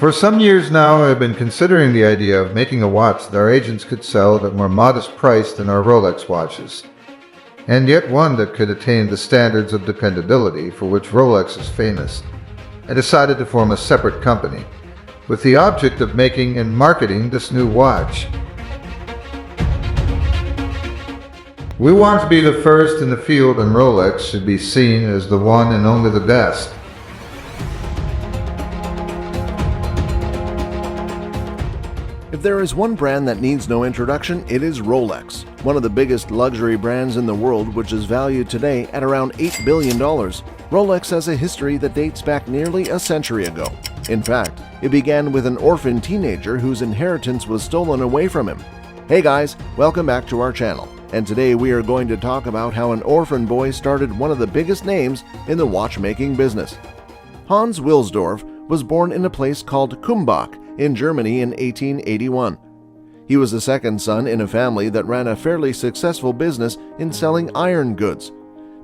For some years now, I've been considering the idea of making a watch that our agents could sell at a more modest price than our Rolex watches, and yet one that could attain the standards of dependability for which Rolex is famous. I decided to form a separate company, with the object of making and marketing this new watch. We want to be the first in the field, and Rolex should be seen as the one and only the best. If there is one brand that needs no introduction, it is Rolex, one of the biggest luxury brands in the world, which is valued today at around $8 billion. Rolex has a history that dates back nearly a century ago. In fact, it began with an orphan teenager whose inheritance was stolen away from him. Hey guys, welcome back to our channel, and today we are going to talk about how an orphan boy started one of the biggest names in the watchmaking business. Hans Wilsdorf was born in a place called Kumbach in Germany in 1881. He was the second son in a family that ran a fairly successful business in selling iron goods.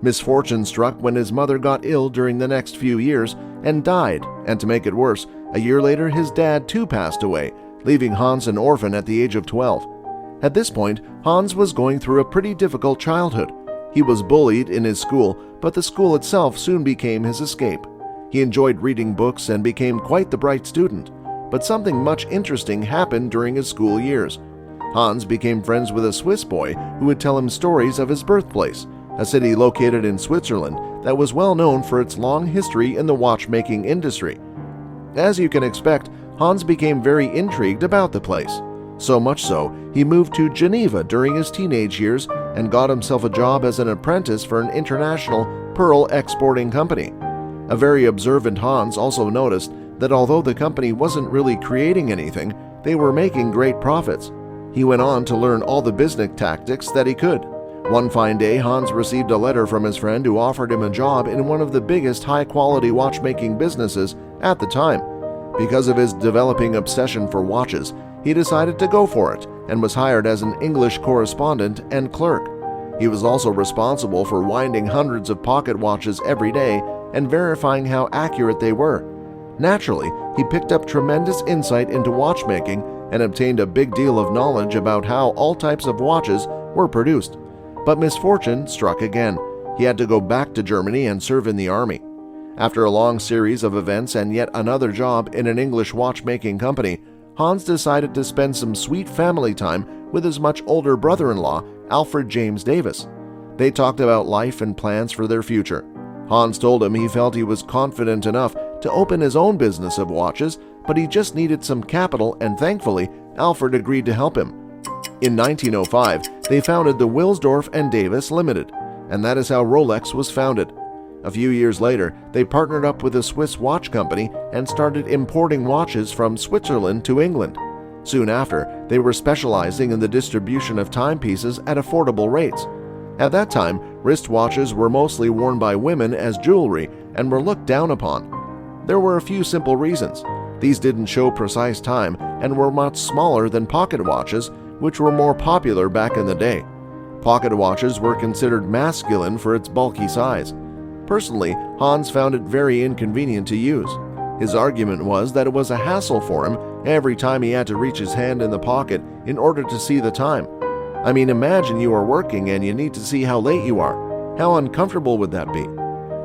Misfortune struck when his mother got ill during the next few years and died, and to make it worse, a year later his dad too passed away, leaving Hans an orphan at the age of 12. At this point, Hans was going through a pretty difficult childhood. He was bullied in his school, but the school itself soon became his escape. He enjoyed reading books and became quite the bright student. But something much interesting happened during his school years. Hans became friends with a Swiss boy who would tell him stories of his birthplace, a city located in Switzerland that was well known for its long history in the watchmaking industry. As you can expect, Hans became very intrigued about the place. So much so, he moved to Geneva during his teenage years and got himself a job as an apprentice for an international pearl exporting company. A very observant Hans also noticed that although the company wasn't really creating anything, they were making great profits. He went on to learn all the business tactics that he could. One fine day, Hans received a letter from his friend who offered him a job in one of the biggest high-quality watchmaking businesses at the time. Because of his developing obsession for watches, he decided to go for it and was hired as an English correspondent and clerk. He was also responsible for winding hundreds of pocket watches every day and verifying how accurate they were. Naturally, he picked up tremendous insight into watchmaking and obtained a big deal of knowledge about how all types of watches were produced. But misfortune struck again. He had to go back to Germany and serve in the army. After a long series of events and yet another job in an English watchmaking company, Hans decided to spend some sweet family time with his much older brother-in-law, Alfred James Davis. They talked about life and plans for their future. Hans told him he felt he was confident enough to open his own business of watches, but he just needed some capital, and thankfully, Alfred agreed to help him. In 1905, they founded the Wilsdorf and Davis Limited, and that is how Rolex was founded. A few years later, they partnered up with a Swiss watch company and started importing watches from Switzerland to England. Soon after, they were specializing in the distribution of timepieces at affordable rates. At that time, wristwatches were mostly worn by women as jewelry and were looked down upon. There were a few simple reasons. These didn't show precise time and were much smaller than pocket watches, which were more popular back in the day. Pocket watches were considered masculine for its bulky size. Personally, Hans found it very inconvenient to use. His argument was that it was a hassle for him every time he had to reach his hand in the pocket in order to see the time. I mean, imagine you are working and you need to see how late you are. How uncomfortable would that be?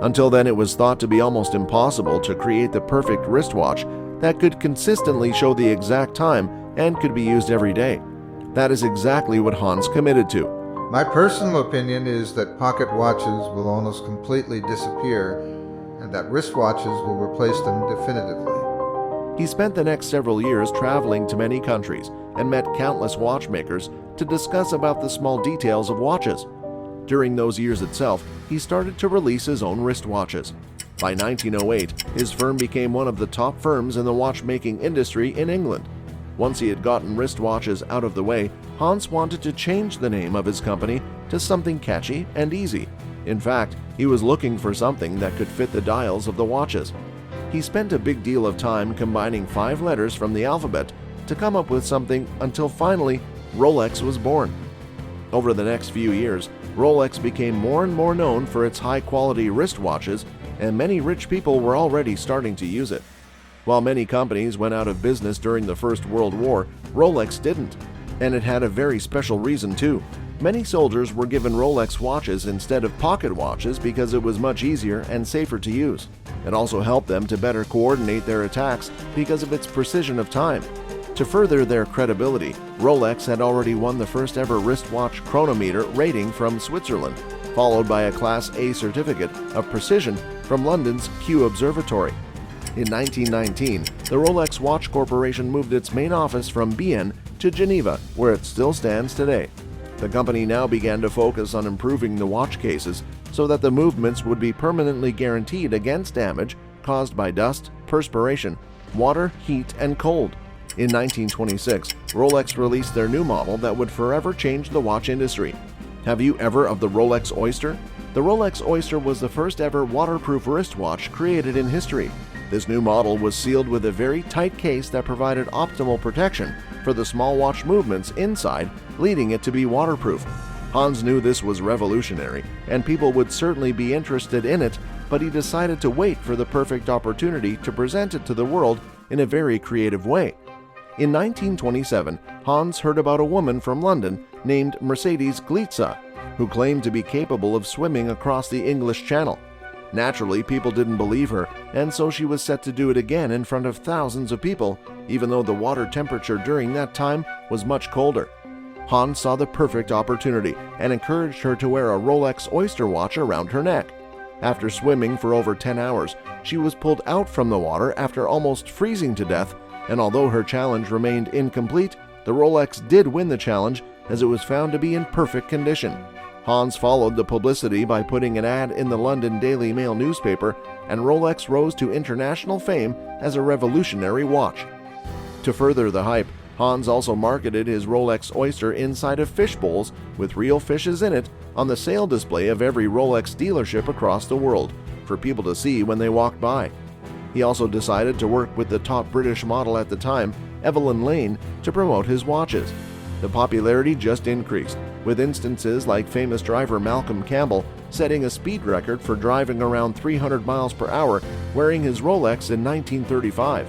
Until then, it was thought to be almost impossible to create the perfect wristwatch that could consistently show the exact time and could be used every day. That is exactly what Hans committed to. My personal opinion is that pocket watches will almost completely disappear, and that wristwatches will replace them definitively. He spent the next several years traveling to many countries and met countless watchmakers to discuss about the small details of watches. During those years itself, he started to release his own wristwatches. By 1908, his firm became one of the top firms in the watchmaking industry in England. Once he had gotten wristwatches out of the way, Hans wanted to change the name of his company to something catchy and easy. In fact, he was looking for something that could fit the dials of the watches. He spent a big deal of time combining 5 letters from the alphabet to come up with something until finally Rolex was born. Over the next few years, Rolex became more and more known for its high-quality wristwatches, and many rich people were already starting to use it. While many companies went out of business during the First World War, Rolex didn't. And it had a very special reason too. Many soldiers were given Rolex watches instead of pocket watches because it was much easier and safer to use. It also helped them to better coordinate their attacks because of its precision of time. To further their credibility, Rolex had already won the first ever wristwatch chronometer rating from Switzerland, followed by a Class A certificate of precision from London's Kew Observatory. In 1919, the Rolex Watch Corporation moved its main office from Bienne to Geneva, where it still stands today. The company now began to focus on improving the watch cases so that the movements would be permanently guaranteed against damage caused by dust, perspiration, water, heat, and cold. In 1926, Rolex released their new model that would forever change the watch industry. Have you ever of the Rolex Oyster? The Rolex Oyster was the first ever waterproof wristwatch created in history. This new model was sealed with a very tight case that provided optimal protection for the small watch movements inside, leading it to be waterproof. Hans knew this was revolutionary, and people would certainly be interested in it, but he decided to wait for the perfect opportunity to present it to the world in a very creative way. In 1927, Hans heard about a woman from London named Mercedes Glitza, who claimed to be capable of swimming across the English Channel. Naturally, people didn't believe her, and so she was set to do it again in front of thousands of people, even though the water temperature during that time was much colder. Hans saw the perfect opportunity and encouraged her to wear a Rolex Oyster watch around her neck. After swimming for over 10 hours, she was pulled out from the water after almost freezing to death, and although her challenge remained incomplete, the Rolex did win the challenge as it was found to be in perfect condition. Hans followed the publicity by putting an ad in the London Daily Mail newspaper, and Rolex rose to international fame as a revolutionary watch. To further the hype, Hans also marketed his Rolex Oyster inside of fish bowls with real fishes in it on the sale display of every Rolex dealership across the world for people to see when they walked by. He also decided to work with the top British model at the time, Evelyn Lane, to promote his watches. The popularity just increased, with instances like famous driver Malcolm Campbell setting a speed record for driving around 300 miles per hour wearing his Rolex in 1935.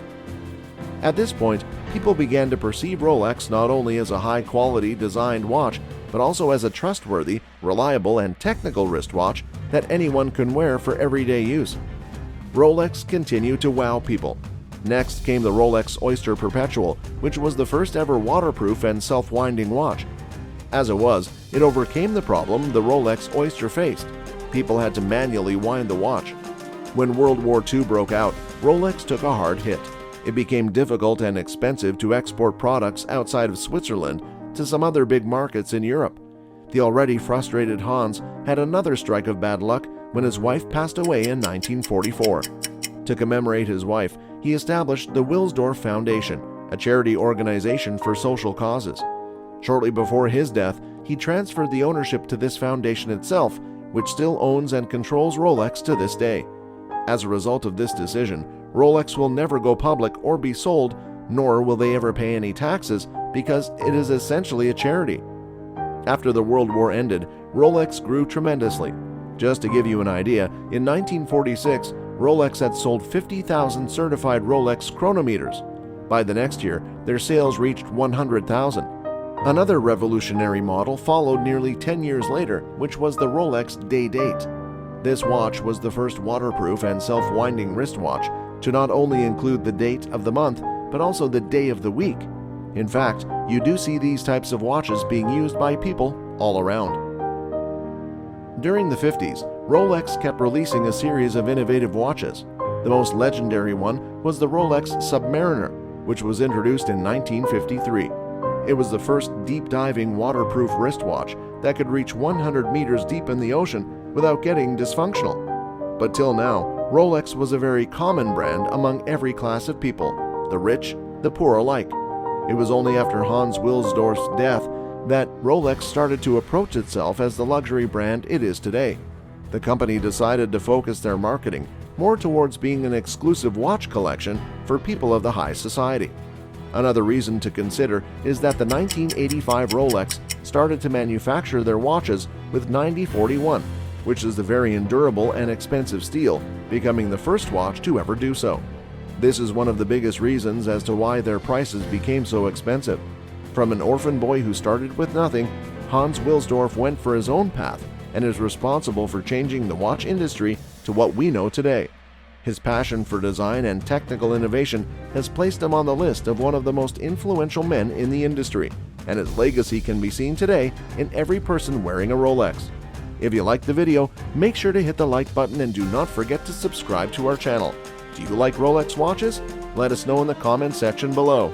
At this point, people began to perceive Rolex not only as a high-quality designed watch, but also as a trustworthy, reliable, and technical wristwatch that anyone can wear for everyday use. Rolex continued to wow people. Next came the Rolex Oyster Perpetual, which was the first ever waterproof and self-winding watch. As it was, it overcame the problem the Rolex Oyster faced. People had to manually wind the watch. When World War II broke out, Rolex took a hard hit. It became difficult and expensive to export products outside of Switzerland to some other big markets in Europe. The already frustrated Hans had another strike of bad luck when his wife passed away in 1944. To commemorate his wife, he established the Wilsdorf Foundation, a charity organization for social causes. Shortly before his death, he transferred the ownership to this foundation itself, which still owns and controls Rolex to this day. As a result of this decision, Rolex will never go public or be sold, nor will they ever pay any taxes because it is essentially a charity. After the World War ended, Rolex grew tremendously. Just to give you an idea, in 1946, Rolex had sold 50,000 certified Rolex chronometers. By the next year, their sales reached 100,000. Another revolutionary model followed nearly 10 years later, which was the Rolex Day-Date. This watch was the first waterproof and self-winding wristwatch to not only include the date of the month, but also the day of the week. In fact, you do see these types of watches being used by people all around. During the 50s, Rolex kept releasing a series of innovative watches. The most legendary one was the Rolex Submariner, which was introduced in 1953. It was the first deep-diving waterproof wristwatch that could reach 100 meters deep in the ocean without getting dysfunctional. But till now, Rolex was a very common brand among every class of people, the rich, the poor alike. It was only after Hans Wilsdorf's death that Rolex started to approach itself as the luxury brand it is today. The company decided to focus their marketing more towards being an exclusive watch collection for people of the high society. Another reason to consider is that the 1985 Rolex started to manufacture their watches with 9041, which is the very endurable and expensive steel, becoming the first watch to ever do so. This is one of the biggest reasons as to why their prices became so expensive. From an orphan boy who started with nothing, Hans Wilsdorf went for his own path and is responsible for changing the watch industry to what we know today. His passion for design and technical innovation has placed him on the list of one of the most influential men in the industry, and his legacy can be seen today in every person wearing a Rolex. If you liked the video, make sure to hit the like button and do not forget to subscribe to our channel. Do you like Rolex watches? Let us know in the comment section below.